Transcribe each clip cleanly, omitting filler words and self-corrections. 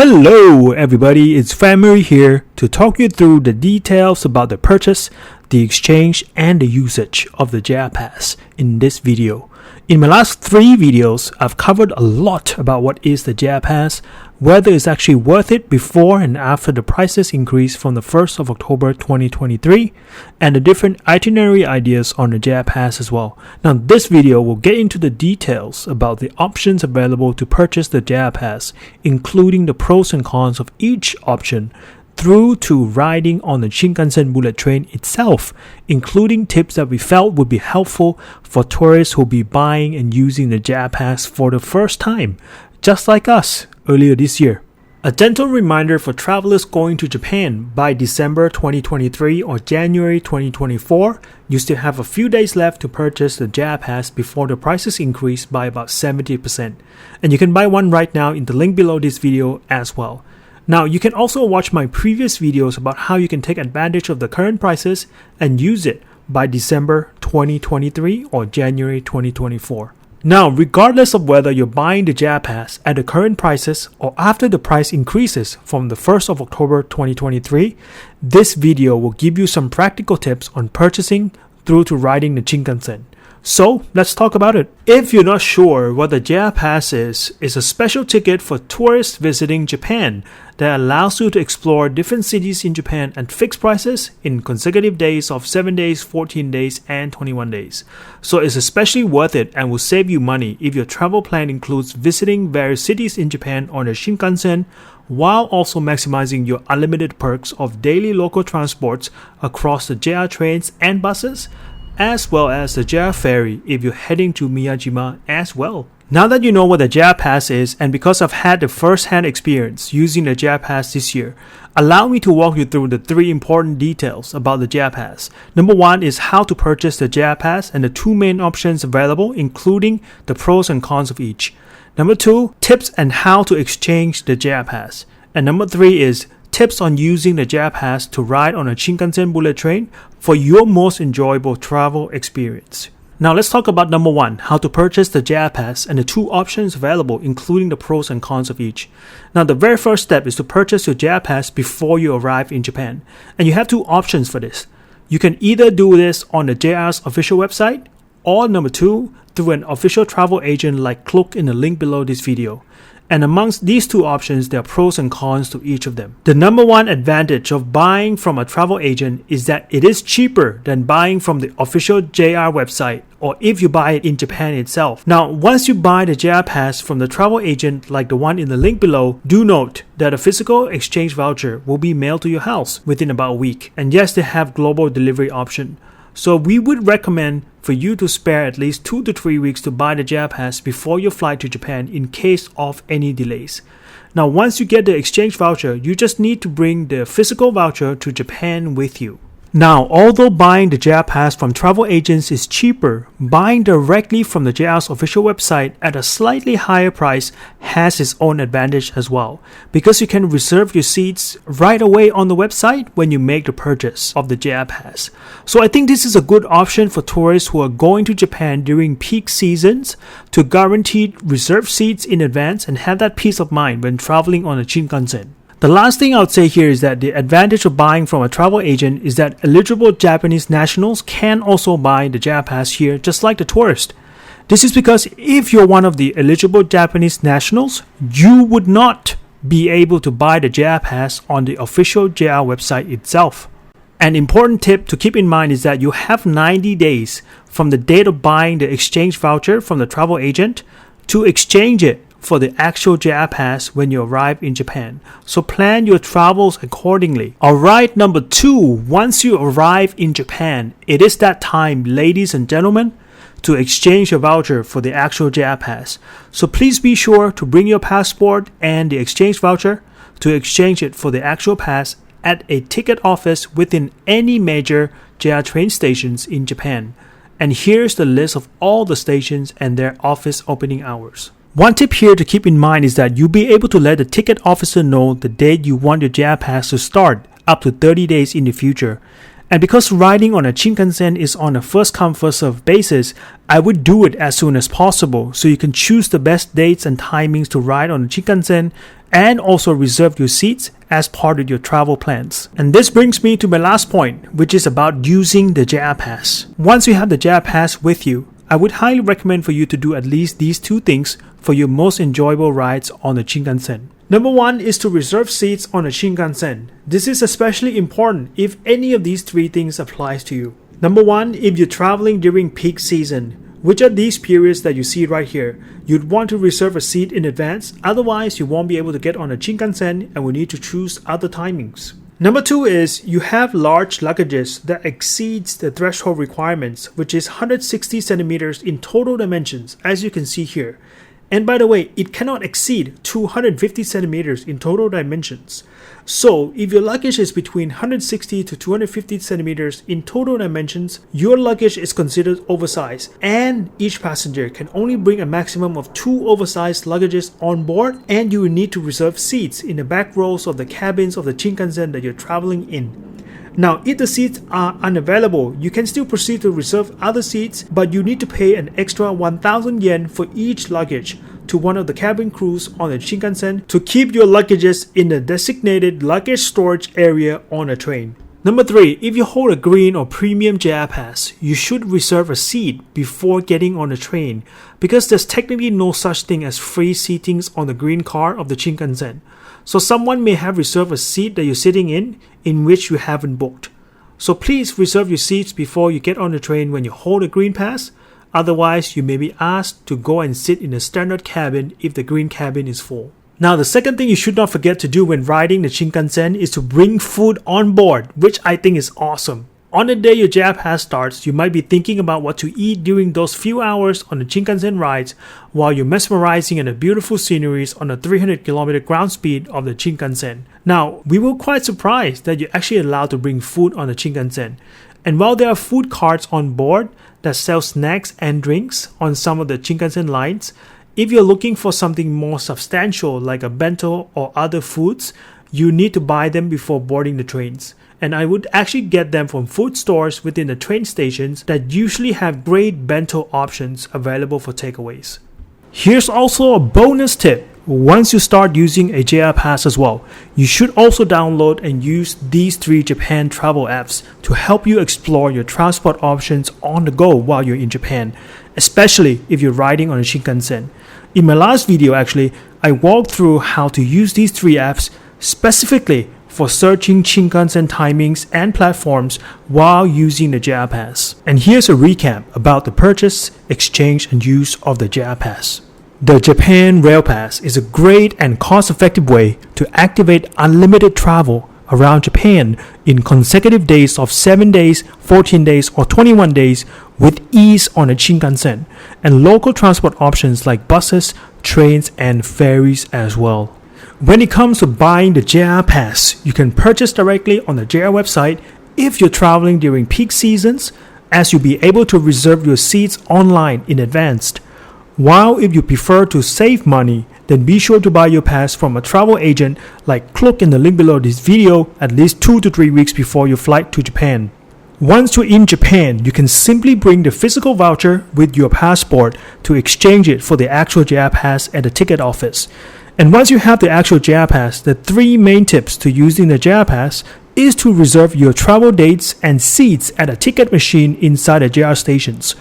Hello everybody, it's Family here to talk you through the details about the purchase, the exchange, and the usage of the JR Pass in this video. In my last 3 videos, I've covered a lot about what is the JR Pass, whether it's actually worth it before and after the prices increase from the 1st of October 2023, and the different itinerary ideas on the JR Pass as well. Now this video will get into the details about the options available to purchase the JR Pass, including the pros and cons of each option, through to riding on the Shinkansen bullet train itself, including tips that we felt would be helpful for tourists who will be buying and using the JR Pass for the first time, just like us earlier this year. A gentle reminder for travelers going to Japan by December 2023 or January 2024, you still have a few days left to purchase the JR Pass before the prices increase by about 70%. And you can buy one right now in the link below this video as well. Now, you can also watch my previous videos about how you can take advantage of the current prices and use it by December 2023 or January 2024. Now, regardless of whether you're buying the JR Pass at the current prices or after the price increases from the 1st of October 2023, this video will give you some practical tips on purchasing through to riding the Shinkansen. So, let's talk about it. If you're not sure what the JR Pass is, it's a special ticket for tourists visiting Japan that allows you to explore different cities in Japan at fixed prices in consecutive days of 7 days, 14 days, and 21 days. So it's especially worth it and will save you money if your travel plan includes visiting various cities in Japan on the Shinkansen, while also maximizing your unlimited perks of daily local transports across the JR trains and buses, as well as the JR ferry if you're heading to Miyajima as well. Now that you know what the JR Pass is, and because I've had the first-hand experience using the JR Pass this year, allow me to walk you through the 3 important details about the JR Pass. Number 1 is how to purchase the JR Pass and the 2 main options available, including the pros and cons of each. Number 2, tips and how to exchange the JR Pass. And number 3 is tips on using the JR Pass to ride on a Shinkansen bullet train for your most enjoyable travel experience. Now let's talk about number 1, how to purchase the JR Pass and the 2 options available, including the pros and cons of each. Now the very first step is to purchase your JR Pass before you arrive in Japan, and you have 2 options for this. You can either do this on the JR's official website, or number 2, through an official travel agent like Klook in the link below this video. And amongst these 2 options, there are pros and cons to each of them. The number 1 advantage of buying from a travel agent is that it is cheaper than buying from the official JR website, or if you buy it in Japan itself. Now, once you buy the JR Pass from the travel agent like the one in the link below, do note that a physical exchange voucher will be mailed to your house within about a week. And yes, they have global delivery option. So we would recommend for you to spare at least 2 to 3 weeks to buy the JR Pass before your flight to Japan in case of any delays. Now, once you get the exchange voucher, you just need to bring the physical voucher to Japan with you. Now, although buying the JR Pass from travel agents is cheaper, buying directly from the JR's official website at a slightly higher price has its own advantage as well, because you can reserve your seats right away on the website when you make the purchase of the JR Pass. So I think this is a good option for tourists who are going to Japan during peak seasons to guarantee reserved seats in advance and have that peace of mind when traveling on a Shinkansen. The last thing I would say here is that the advantage of buying from a travel agent is that eligible Japanese nationals can also buy the JR Pass here just like the tourist. This is because if you're one of the eligible Japanese nationals, you would not be able to buy the JR Pass on the official JR website itself. An important tip to keep in mind is that you have 90 days from the date of buying the exchange voucher from the travel agent to exchange it for the actual JR Pass when you arrive in Japan. So plan your travels accordingly. Alright, number 2, once you arrive in Japan, it is that time, ladies and gentlemen, to exchange your voucher for the actual JR Pass. So please be sure to bring your passport and the exchange voucher to exchange it for the actual pass at a ticket office within any major JR train stations in Japan. And here's the list of all the stations and their office opening hours. One tip here to keep in mind is that you'll be able to let the ticket officer know the date you want your JR Pass to start up to 30 days in the future. And because riding on a Shinkansen is on a first come first serve basis, I would do it as soon as possible so you can choose the best dates and timings to ride on the Shinkansen and also reserve your seats as part of your travel plans. And this brings me to my last point, which is about using the JR Pass. Once you have the JR Pass with you, I would highly recommend for you to do at least these two things for your most enjoyable rides on the Shinkansen. Number one is to reserve seats on a Shinkansen. This is especially important if any of these three things applies to you. Number one, if you're traveling during peak season, which are these periods that you see right here, you'd want to reserve a seat in advance, otherwise you won't be able to get on a Shinkansen and will need to choose other timings. Number two is you have large luggages that exceeds the threshold requirements, which is 160 centimeters in total dimensions, as you can see here. And by the way, it cannot exceed 250 centimeters in total dimensions. So if your luggage is between 160 to 250 centimeters in total dimensions, your luggage is considered oversized, and each passenger can only bring a maximum of 2 oversized luggages on board, and you will need to reserve seats in the back rows of the cabins of the Shinkansen that you're traveling in. Now, if the seats are unavailable, you can still proceed to reserve other seats, but you need to pay an extra 1,000 yen for each luggage to one of the cabin crews on the Shinkansen to keep your luggages in the designated luggage storage area on a train. Number 3, if you hold a green or premium JR Pass, you should reserve a seat before getting on the train, because there's technically no such thing as free seatings on the green car of the Shinkansen. So someone may have reserved a seat that you're sitting in which you haven't booked. So please reserve your seats before you get on the train when you hold a green pass. Otherwise, you may be asked to go and sit in the standard cabin if the green cabin is full. Now, the second thing you should not forget to do when riding the Shinkansen is to bring food on board, which I think is awesome. On the day your JR Pass starts, you might be thinking about what to eat during those few hours on the Shinkansen rides while you're mesmerizing in the beautiful sceneries on the 300km ground speed of the Shinkansen. Now, we were quite surprised that you're actually allowed to bring food on the Shinkansen. And while there are food carts on board that sell snacks and drinks on some of the Shinkansen lines, if you're looking for something more substantial like a bento or other foods, you need to buy them before boarding the trains. And I would actually get them from food stores within the train stations that usually have great bento options available for takeaways. Here's also a bonus tip. Once you start using a JR Pass as well, you should also download and use these 3 Japan travel apps to help you explore your transport options on the go while you're in Japan, especially if you're riding on a Shinkansen. In my last video actually, I walked through how to use these 3 apps specifically for searching Shinkansen timings and platforms while using the JR Pass. And here's a recap about the purchase, exchange, and use of the JR Pass. The Japan Rail Pass is a great and cost-effective way to activate unlimited travel around Japan in consecutive days of 7 days, 14 days, or 21 days with ease on a Shinkansen, and local transport options like buses, trains, and ferries as well. When it comes to buying the JR Pass, you can purchase directly on the JR website if you're traveling during peak seasons, as you'll be able to reserve your seats online in advance. While if you prefer to save money, then be sure to buy your pass from a travel agent like click in the link below this video at least 2 to 3 weeks before your flight to Japan. Once you're in Japan, you can simply bring the physical voucher with your passport to exchange it for the actual JR Pass at the ticket office. And once you have the actual JR Pass, the 3 main tips to using the JR Pass is to reserve your travel dates and seats at a ticket machine inside the JR stations.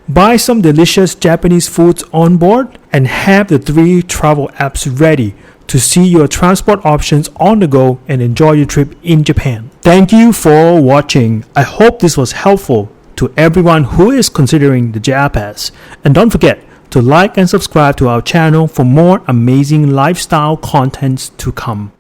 Buy some delicious Japanese foods on board and have the 3 travel apps ready to see your transport options on the go and enjoy your trip in Japan. Thank you for watching. I hope this was helpful to everyone who is considering the JR Pass. And don't forget to like and subscribe to our channel for more amazing lifestyle contents to come.